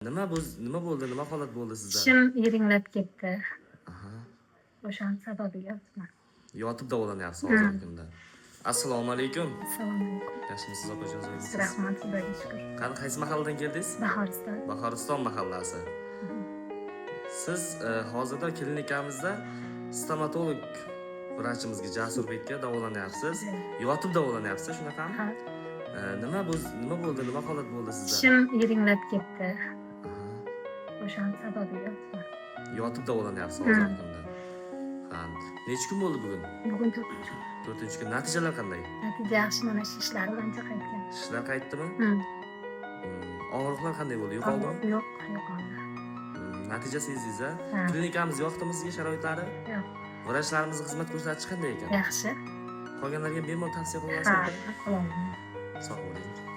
Nima bo'ldi? Nima holat bo'ldi sizda? Tishim yiringlab ketdi. Aha. O'shan sababli yotibman. Yotib davolanyapsiz hozirgi kunda. Assalomu alaykum. Assalomu alaykum. Yaxshimisiz opajon, zo'rmisiz? Rahmat, xudoga shukr. Qani qaysi mahalladan keldingiz? Bahoriston. Bahoriston mahallasi. Siz hozirda klinikamizda stomatolog vrachimizga Jasurbekka davolanyapsiz. Yotib davolanyapsiz, shunaqami? Ha. Nima bo'ldi? Nima holat bo'ldi sizda? Tishim yiringlab ketdi. O'shan sababli yotibman. Yotib davolanyapsiz hozirgi kunda. Ha. Necha kun bo'ldi bugun? Bugun 4-chi. 4-kun. Natijalar qanday? Natija yaxshi, mana shu ishlarim ancha qaytgan. Ishlar qaytdimi? Og'riqlar qanday bo'ldi? Yo'qoldimi? Yo'q, yo'qoldi. Natija sezdingiz-a? Ha. Klinikamiz yoqdimi sizga sharoitlari? Yo'q. Vrachlarimiz xizmat ko'rsatishi qanday ekan? Yaxshi. Qolganlarga bemalol tavsiya Ha, qilasizmi? qilaman. Sog' bo'ling.